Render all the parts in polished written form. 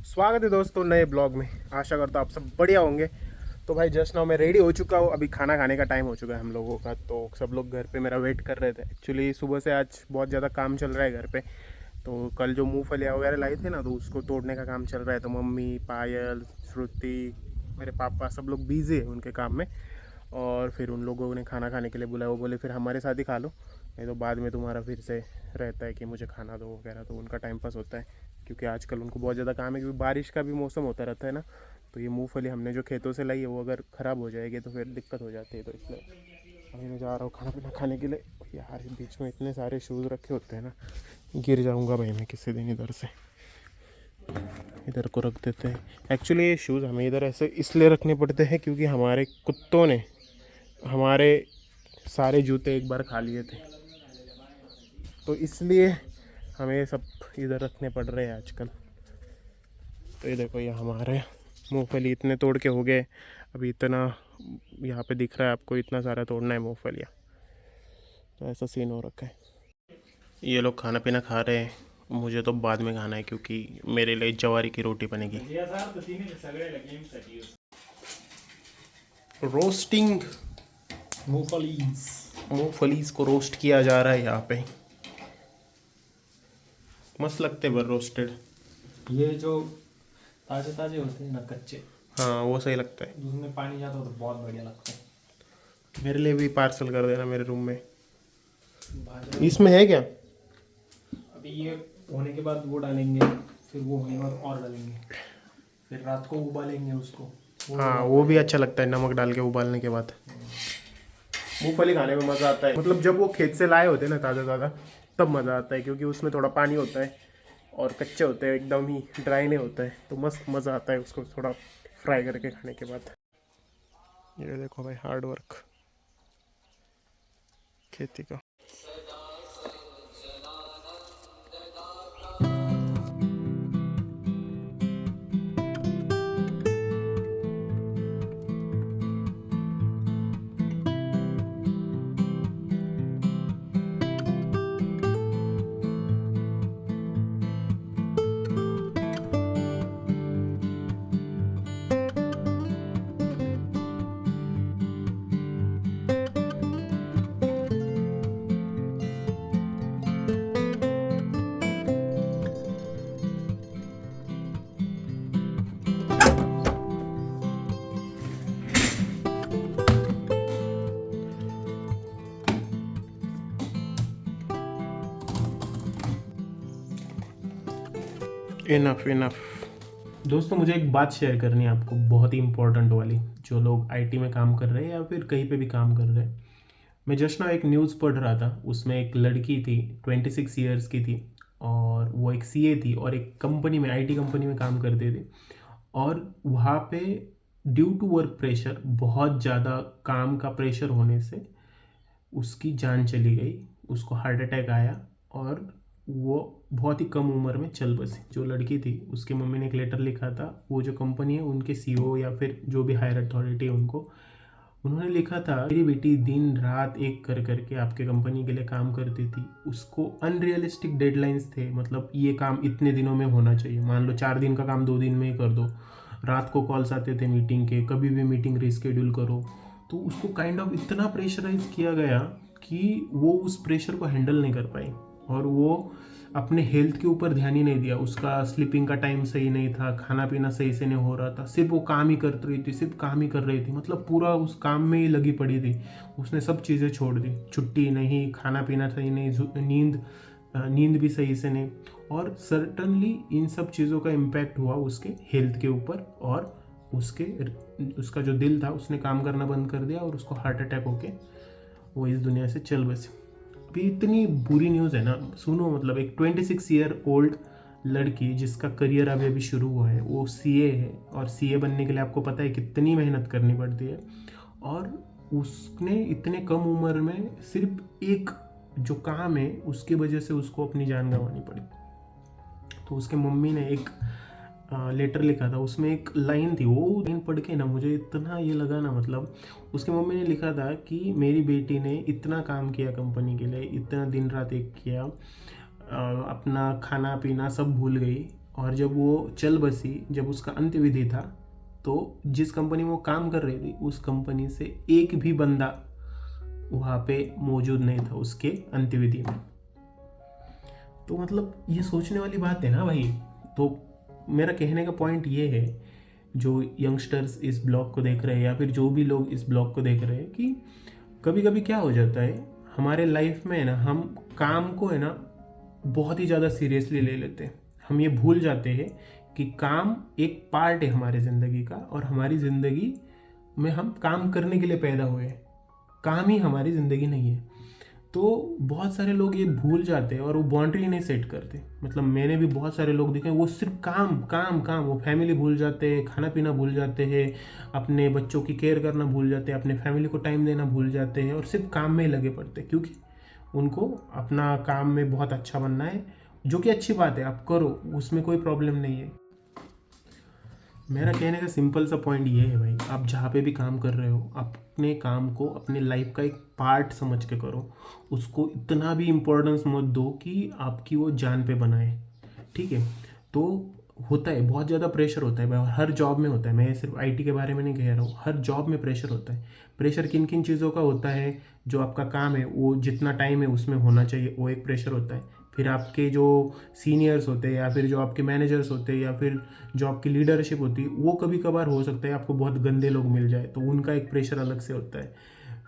स्वागत है दोस्तों नए ब्लॉग में। आशा करता हूँ आप सब बढ़िया होंगे। तो भाई जस्ट नाउ मैं रेडी हो चुका हूँ। अभी खाना खाने का टाइम हो चुका है हम लोगों का। तो सब लोग घर पे मेरा वेट कर रहे थे। एक्चुअली सुबह से आज बहुत ज़्यादा काम चल रहा है घर पे। तो कल जो मूंगफलियाँ वगैरह लाई थे ना, तो उसको तोड़ने का काम चल रहा है। तो मम्मी, पायल, श्रुति, मेरे पापा सब लोग बिज़ी है उनके काम में। और फिर उन लोगों ने खाना खाने के लिए बुलाया। वो बोले फिर हमारे साथ ही खा लो, नहीं तो बाद में तुम्हारा फिर से रहता है कि मुझे खाना दो वगैरह। तो उनका टाइम पास होता है क्योंकि आजकल उनको बहुत ज़्यादा काम है, क्योंकि बारिश का भी मौसम होता रहता है ना। तो ये मूंगफली हमने जो खेतों से लाई है वो अगर ख़राब हो जाएगी तो फिर दिक्कत हो जाती है। तो इसलिए अभी मैं जा रहा हूँ खाना पीना खाने के लिए। यार इस बीच में इतने सारे शूज़ रखे होते हैं ना, गिर जाऊँगा भाई मैं किसी दिन इधर से। इधर को रख देते हैं। एक्चुअली ये शूज़ हमें इधर ऐसे इसलिए रखने पड़ते हैं क्योंकि हमारे कुत्तों ने हमारे सारे जूते एक बार खा लिए थे, तो इसलिए हमें ये सब इधर रखने पड़ रहे हैं आजकल। तो ये देखो, ये हमारे मूंगफली इतने तोड़ के हो गए। अभी इतना यहाँ पे दिख रहा है आपको, इतना सारा तोड़ना है मूंगफलियाँ। तो ऐसा सीन हो रखा है। ये लोग खाना पीना खा रहे हैं, मुझे तो बाद में खाना है क्योंकि मेरे लिए जवारी की रोटी बनेगी। रोस्टिंग मूंगफलीज। मूंगफलीज को रोस्ट किया जा रहा है यहाँ पे। मस्त लगते हैं बर रोस्टेड। ये जो ताजे ताजे होते हैं ना, कच्चे, हाँ वो सही लगता है। उसमें पानी जाता हो तो बहुत बढ़िया लगता है। मेरे लिए भी पार्सल कर देना मेरे रूम में। बाजरा इसमें है क्या? अभी ये होने के बाद वो डालेंगे, फिर वो होने के बाद और डालेंगे, फिर रात को उबालेंगे उसको। हाँ वो भी अच्छा लगता है, नमक डाल के उबालने के बाद। मूंगफली खाने में मज़ा आता है, मतलब जब वो खेत से लाए होते हैं ना ताज़ा ताज़ा, तब मज़ा आता है क्योंकि उसमें थोड़ा पानी होता है और कच्चे होते हैं, एकदम ही ड्राई नहीं होता है। तो मस्त मज़ा आता है उसको थोड़ा फ्राई करके खाने के बाद। ये देखो भाई, हार्ड वर्क खेती का। Enough enough. दोस्तों मुझे एक बात शेयर करनी है आपको, बहुत ही इंपॉर्टेंट वाली। जो लोग आईटी में काम कर रहे हैं या फिर कहीं पे भी काम कर रहे हैं, मैं जस्ट ना एक न्यूज़ पढ़ रहा था। उसमें एक लड़की थी, 26 ईयर्स की थी, और वो एक सीए थी और एक कंपनी में, आईटी कंपनी में काम करती थी। और वहाँ पे ड्यू टू वर्क प्रेशर, बहुत ज़्यादा काम का प्रेशर होने से उसकी जान चली गई। उसको हार्ट अटैक आया और वो बहुत ही कम उम्र में चल बसी। जो लड़की थी उसकी मम्मी ने एक लेटर लिखा था, वो जो कंपनी है उनके सीईओ या फिर जो भी हायर अथॉरिटी है उनको, उन्होंने लिखा था, मेरी बेटी दिन रात एक कर करके आपके कंपनी के लिए काम करती थी। उसको अनरियलिस्टिक डेडलाइंस थे, मतलब ये काम इतने दिनों में होना चाहिए। मान लो 4 दिन का काम 2 दिन में ही कर दो। रात को कॉल्स आते थे मीटिंग के, कभी भी मीटिंग रिस्केड्यूल करो। तो उसको काइंड ऑफ इतना प्रेशराइज किया गया कि वो उस प्रेशर को हैंडल नहीं कर पाई, और वो अपने हेल्थ के ऊपर ध्यान ही नहीं दिया। उसका स्लीपिंग का टाइम सही नहीं था, खाना पीना सही से नहीं हो रहा था, सिर्फ वो काम ही करती रही थी, सिर्फ काम ही कर रही थी, मतलब पूरा उस काम में ही लगी पड़ी थी। उसने सब चीज़ें छोड़ दी, छुट्टी नहीं, खाना पीना सही नहीं, नींद भी सही से नहीं। और सर्टनली इन सब चीज़ों का इम्पैक्ट हुआ उसके हेल्थ के ऊपर, और उसका जो दिल था उसने काम करना बंद कर दिया और उसको हार्ट अटैक होके वो इस दुनिया से चल बसी। अभी इतनी बुरी न्यूज़ है ना, सुनो। मतलब एक 26 ईयर ओल्ड लड़की जिसका करियर अभी अभी शुरू हुआ है, वो सीए है, और सीए बनने के लिए आपको पता है कितनी मेहनत करनी पड़ती है। और उसने इतने कम उम्र में सिर्फ एक जो काम है उसकी वजह से उसको अपनी जान गंवानी पड़ी। तो उसके मम्मी ने एक लेटर लिखा था, उसमें एक लाइन थी, वो लाइन पढ़ के ना मुझे इतना ये लगा ना, मतलब उसके मम्मी ने लिखा था कि मेरी बेटी ने इतना काम किया कंपनी के लिए, इतना दिन रात एक किया, अपना खाना पीना सब भूल गई, और जब वो चल बसी, जब उसका अंत्यविधि था, तो जिस कंपनी में वो काम कर रही थी उस कंपनी से एक भी बंदा वहाँ पे मौजूद नहीं था उसके अंत्यविधि में। तो मतलब ये सोचने वाली बात है ना भाई। तो मेरा कहने का पॉइंट ये है, जो यंगस्टर्स इस ब्लॉग को देख रहे हैं या फिर जो भी लोग इस ब्लॉग को देख रहे हैं, कि कभी कभी क्या हो जाता है हमारे लाइफ में है ना, हम काम को है ना बहुत ही ज़्यादा सीरियसली ले लेते हैं। हम ये भूल जाते हैं कि काम एक पार्ट है हमारे ज़िंदगी का, और हमारी ज़िंदगी में हम काम करने के लिए पैदा हुए हैं, काम ही हमारी ज़िंदगी नहीं है। तो बहुत सारे लोग ये भूल जाते हैं और वो बाउंड्री नहीं सेट करते। मतलब मैंने भी बहुत सारे लोग देखे, वो सिर्फ काम काम काम, वो फैमिली भूल जाते हैं, खाना पीना भूल जाते हैं, अपने बच्चों की केयर करना भूल जाते हैं, अपने फैमिली को टाइम देना भूल जाते हैं, और सिर्फ काम में ही लगे पड़ते हैं, क्योंकि उनको अपना काम में बहुत अच्छा बनना है। जो कि अच्छी बात है, आप करो, उसमें कोई प्रॉब्लम नहीं है। मेरा कहने का सिंपल सा पॉइंट ये है भाई, आप जहाँ पे भी काम कर रहे हो, अपने काम को अपने लाइफ का एक पार्ट समझ के करो। उसको इतना भी इम्पोर्टेंस मत दो कि आपकी वो जान पे बनाए, ठीक है। तो होता है, बहुत ज़्यादा प्रेशर होता है भाई, हर जॉब में होता है। मैं सिर्फ आईटी के बारे में नहीं कह रहा हूँ, हर जॉब में प्रेशर होता है। प्रेशर किन किन चीज़ों का होता है? जो आपका काम है वो जितना टाइम है उसमें होना चाहिए, वो एक प्रेशर होता है। फिर आपके जो सीनियर्स होते हैं या फिर जो आपके मैनेजर्स होते हैं या फिर जो आपकी लीडरशिप होती है, वो कभी कभार हो सकता है आपको बहुत गंदे लोग मिल जाए, तो उनका एक प्रेशर अलग से होता है।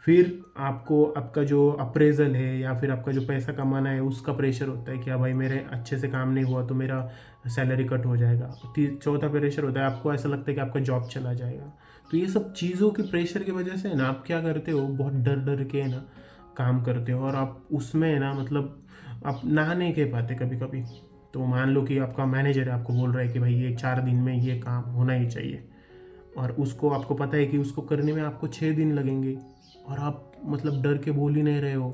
फिर आपको आपका जो अप्रेजल है या फिर आपका जो पैसा कमाना है उसका प्रेशर होता है कि हाँ भाई मेरे अच्छे से काम नहीं हुआ तो मेरा सैलरी कट हो जाएगा। चौथा प्रेशर होता है, आपको ऐसा लगता है कि आपका जॉब चला जाएगा। तो ये सब चीज़ों की प्रेशर की वजह से ना आप क्या करते हो, बहुत डर डर के ना काम करते हो, और आप उसमें है ना, मतलब आप ना नहीं कह पाते कभी कभी। तो मान लो कि आपका मैनेजर है, आपको बोल रहा है कि भाई ये 4 दिन में ये काम होना ही चाहिए, और उसको आपको पता है कि उसको करने में आपको 6 दिन लगेंगे, और आप मतलब डर के बोल ही नहीं रहे हो,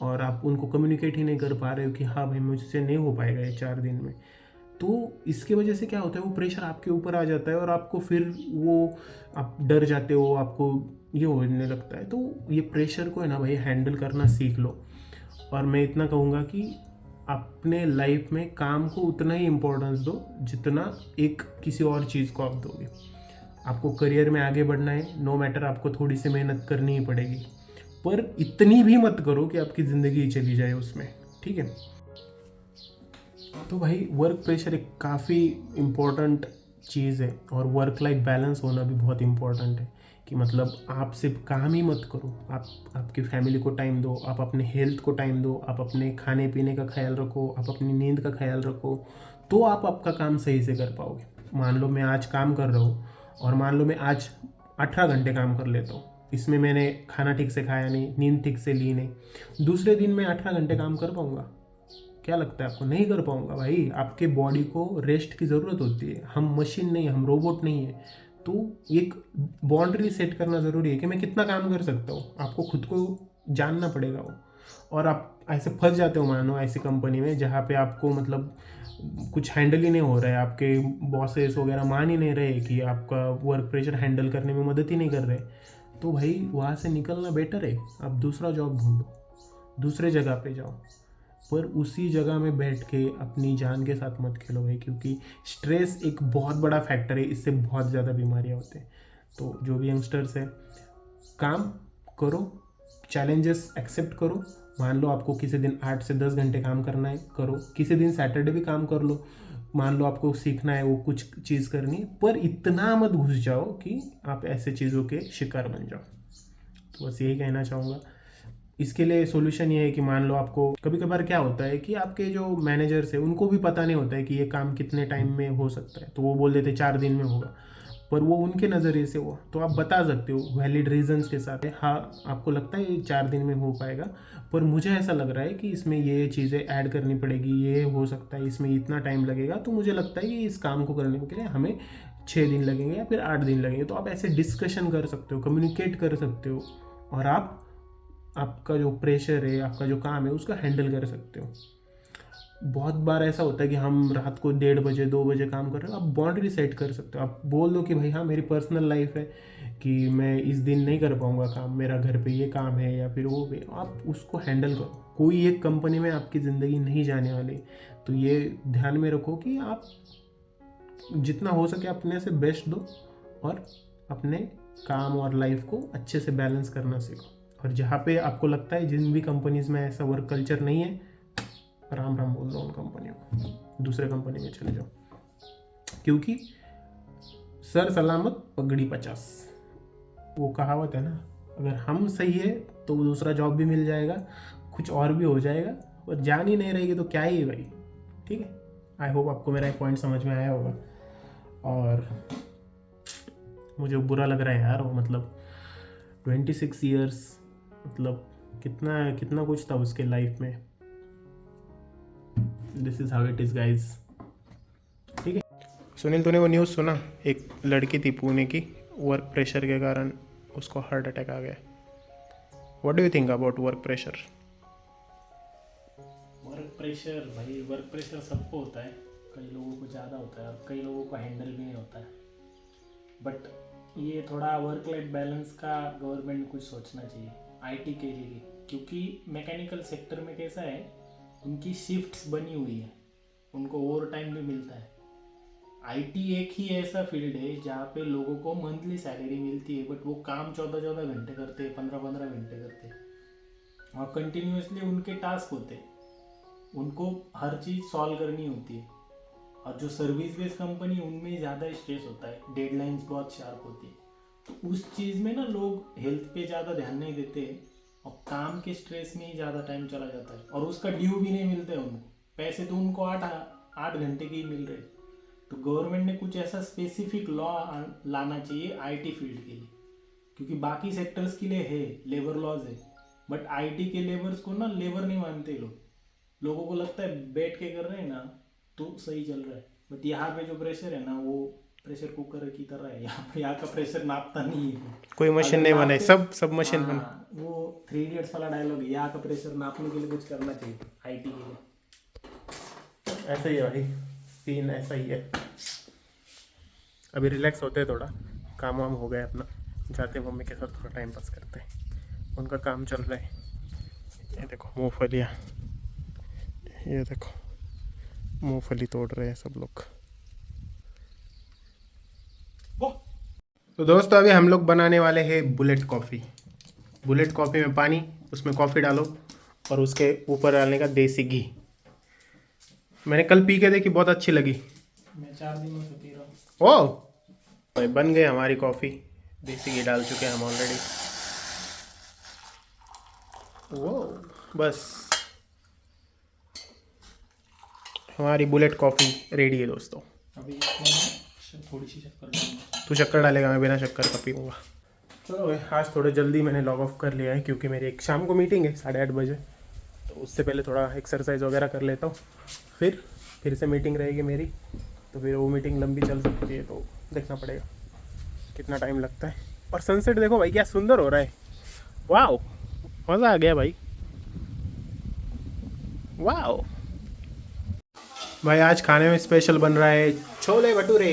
और आप उनको कम्युनिकेट ही नहीं कर पा रहे हो कि हाँ भाई मुझसे नहीं हो पाएगा ये 4 दिन में। तो इसके वजह से क्या होता है, वो प्रेशर आपके ऊपर आ जाता है, और आपको फिर वो आप डर जाते हो, आपको ये होने लगता है। तो ये प्रेशर को है ना भाई हैंडल करना सीख लो। और मैं इतना कहूँगा कि अपने लाइफ में काम को उतना ही इम्पोर्टेंस दो जितना एक किसी और चीज़ को आप दोगे। आपको करियर में आगे बढ़ना है, नो मैटर आपको थोड़ी सी मेहनत करनी ही पड़ेगी, पर इतनी भी मत करो कि आपकी ज़िंदगी चली जाए उसमें, ठीक है। तो भाई वर्क प्रेशर एक काफ़ी इम्पोर्टेंट चीज़ है, और वर्क लाइफ बैलेंस होना भी बहुत इम्पोर्टेंट है। कि मतलब आप सिर्फ काम ही मत करो, आप आपकी फैमिली को टाइम दो, आप अपने हेल्थ को टाइम दो, आप अपने खाने पीने का ख्याल रखो, आप अपनी नींद का ख्याल रखो, तो आप आपका काम सही से कर पाओगे। मान लो मैं आज काम कर रहा हूँ, और मान लो मैं आज 18 घंटे काम कर लेता हूँ, इसमें मैंने खाना ठीक से खाया नहीं, नींद ठीक से ली नहीं, दूसरे दिन मैं 18 घंटे काम कर पाऊँगा? क्या लगता है आपको? नहीं कर पाऊंगा भाई। आपके बॉडी को रेस्ट की ज़रूरत होती है, हम मशीन नहीं, हम रोबोट नहीं है। तो एक बाउंड्री सेट करना ज़रूरी है कि मैं कितना काम कर सकता हूँ, आपको खुद को जानना पड़ेगा वो। और आप ऐसे फंस जाते हो मानो ऐसी कंपनी में जहाँ पे आपको मतलब कुछ हैंडल ही नहीं हो रहा है, आपके बॉसेस वगैरह मान ही नहीं रहे कि आपका वर्क प्रेशर हैंडल करने में मदद ही नहीं कर रहे, तो भाई वहाँ से निकलना बेटर है। आप दूसरा जॉब ढूंढो, दूसरे जगह पे जाओ, पर उसी जगह में बैठ के अपनी जान के साथ मत खेलो भाई, क्योंकि स्ट्रेस एक बहुत बड़ा फैक्टर है, इससे बहुत ज़्यादा बीमारियाँ होते हैं। तो जो भी यंगस्टर्स है, काम करो, चैलेंजेस एक्सेप्ट करो। मान लो आपको किसी दिन 8 से 10 घंटे काम करना है, करो। किसी दिन सैटरडे भी काम कर लो। मान लो आपको सीखना है, वो कुछ चीज़ करनी है, पर इतना मत घुस जाओ कि आप ऐसे चीज़ों के शिकार बन जाओ। तो बस यही कहना चाहूँगा। इसके लिए सॉल्यूशन ये है कि मान लो आपको कभी कभार क्या होता है कि आपके जो मैनेजर्स है उनको भी पता नहीं होता है कि ये काम कितने टाइम में हो सकता है, तो वो बोल देते 4 दिन में होगा, पर वो उनके नज़रिए से हुआ। तो आप बता सकते हो वैलिड रीजंस के साथ, हाँ आपको लगता है ये 4 दिन में हो पाएगा, पर मुझे ऐसा लग रहा है कि इसमें ये चीज़ें ऐड करनी पड़ेगी, ये हो सकता है इसमें इतना टाइम लगेगा, तो मुझे लगता है कि इस काम को करने के लिए हमें 6 दिन लगेंगे या फिर 8 दिन लगेंगे। तो आप ऐसे डिस्कशन कर सकते हो, कम्युनिकेट कर सकते हो, और आप आपका जो प्रेशर है, आपका जो काम है, उसका हैंडल कर सकते हो। बहुत बार ऐसा होता है कि हम रात को 1:30 बजे 2 बजे काम कर रहे हो, आप बाउंड्री सेट कर सकते हो। आप बोल दो कि भाई हाँ मेरी पर्सनल लाइफ है कि मैं इस दिन नहीं कर पाऊँगा काम, मेरा घर पे ये काम है या फिर वो भी, आप उसको हैंडल करो। कोई एक कंपनी में आपकी ज़िंदगी नहीं जाने वाली, तो ये ध्यान में रखो कि आप जितना हो सके अपने से बेस्ट दो और अपने काम और लाइफ को अच्छे से बैलेंस करना सीखो। और जहाँ पे आपको लगता है जिन भी कंपनीज में ऐसा वर्क कल्चर नहीं है, राम राम बोल दो उन कंपनियों को, दूसरे कंपनी में चले जाओ, क्योंकि सर सलामत पगड़ी 50, वो कहावत है ना, अगर हम सही है तो दूसरा जॉब भी मिल जाएगा, कुछ और भी हो जाएगा, और जान ही नहीं रहेगी तो क्या ही है भाई। ठीक है, आई होप आपको मेरा एक पॉइंट समझ में आया होगा। और मुझे बुरा लग रहा है यार, वो मतलब 26 ईयर्स, मतलब कितना कितना कुछ था उसके लाइफ में। This is how it is guys. ठीक है सुनील, तूने वो न्यूज़ सुना, एक लड़की थी पुणे की, वर्क प्रेशर के कारण उसको हार्ट अटैक आ गया। What do you think about work pressure? Work pressure भाई, वर्क प्रेशर सबको होता है, कई लोगों को ज़्यादा होता है और कई लोगों को हैंडल भी नहीं होता है। बट ये थोड़ा वर्क लाइफ बैलेंस का गवर्नमेंट को कुछ सोचना चाहिए आईटी के लिए, क्योंकि मैकेनिकल सेक्टर में कैसा है, उनकी शिफ्ट्स बनी हुई है, उनको ओवर टाइम भी मिलता है। आईटी एक ही ऐसा फील्ड है जहाँ पे लोगों को मंथली सैलरी मिलती है, बट वो काम 14 घंटे करते हैं, 15 घंटे करते हैं और कंटिन्यूसली उनके टास्क होते हैं, उनको हर चीज़ सॉल्व करनी होती है। और जो सर्विस बेस्ड कंपनी, उनमें ज़्यादा स्ट्रेस होता है, डेडलाइंस बहुत शार्प होती है, तो उस चीज़ में ना लोग हेल्थ पे ज़्यादा ध्यान नहीं देते और काम के स्ट्रेस में ही ज़्यादा टाइम चला जाता है और उसका ड्यू भी नहीं मिलता है उनको। पैसे तो उनको 8 घंटे के ही मिल रहे। तो गवर्नमेंट ने कुछ ऐसा स्पेसिफिक लॉ लाना चाहिए आईटी फील्ड के लिए, क्योंकि बाकी सेक्टर्स के लिए है लेबर लॉज है, बट आईटी के लेबर्स को ना लेबर नहीं मानते लोगों को लगता है बैठ के कर रहे हैं ना तो सही चल रहा है। बट यहाँ पे जो प्रेशर है ना, वो प्रेशर कुकर की तरह है, यहाँ का प्रेशर नापता नहीं है, कोई मशीन नहीं बने, सब मशीन बने। वो 3 इडियट्स वाला डायलॉग है, यहाँ का प्रेशर नापने के लिए कुछ करना चाहिए आईटी के लिए। ऐसा ही है भाई, सीन ऐसा ही है। अभी रिलैक्स होते हैं, थोड़ा काम वाम हो गया अपना, जाते हैं मम्मी के साथ थोड़ा टाइम पास करते हैं, उनका काम चल रहा है। ये देखो मूँगफलियाँ, ये देखो मूँगफली तोड़ रहे हैं सब लोग। तो दोस्तों अभी हम लोग बनाने वाले हैं बुलेट कॉफ़ी। बुलेट कॉफ़ी में पानी, उसमें कॉफ़ी डालो और उसके ऊपर डालने का देसी घी। मैंने कल पी के देखी, बहुत अच्छी लगी। मैं 4 दिनों से पी रहा हूँ। ओ भाई बन गई हमारी कॉफ़ी, देसी घी डाल चुके हैं हम ऑलरेडी। वो बस हमारी बुलेट कॉफ़ी रेडी है दोस्तों। अभी इसमें थोड़ी सी शक्कर डालूंगा। तू शक्कर डालेगा, मैं बिना शक्कर का पीऊँगा। चलो भाई, आज थोड़ा जल्दी मैंने लॉग ऑफ कर लिया है क्योंकि मेरी एक शाम को मीटिंग है 8:30 बजे, तो उससे पहले थोड़ा एक्सरसाइज वगैरह कर लेता हूँ, फिर से मीटिंग रहेगी मेरी, तो फिर वो मीटिंग लंबी चल सकती है, तो देखना पड़ेगा कितना टाइम लगता है। और सनसेट देखो भाई क्या सुंदर हो रहा है, वाओ मज़ा आ गया भाई, वाओ। भाई आज खाने में स्पेशल बन रहा है छोले भटूरे।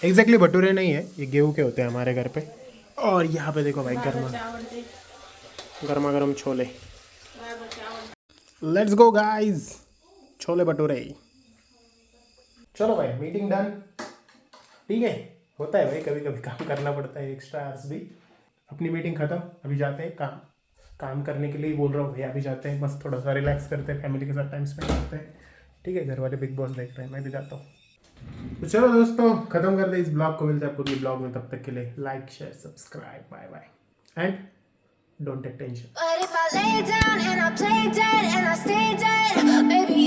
एग्जैक्टली भटूरे नहीं है, ये गेहूं के होते हैं हमारे घर पे। और यहाँ पे देखो भाई गर्मा गर्म chole. Let's go guys, chole bhature. चलो भाई मीटिंग डन। ठीक है, होता है भाई, कभी कभी काम करना पड़ता है, एक्स्ट्रा आवर्स भी। अपनी मीटिंग खत्म, अभी जाते हैं काम करने के लिए ही बोल रहा हूँ भैया, अभी जाते हैं, बस थोड़ा सा रिलैक्स करते हैं, फैमिली के साथ टाइम स्पेंड करते हैं। ठीक है, घर वाले बिग बॉस देख रहे हैं, मैं भी जाता हूँ। तो चलो दोस्तों खत्म करते हैं इस ब्लॉग को, मिलते हैं आपको अगले ब्लॉग में, तब तक के लिए like share subscribe, bye bye and don't take tension. But if I lay down and I play dead and I stay dead, baby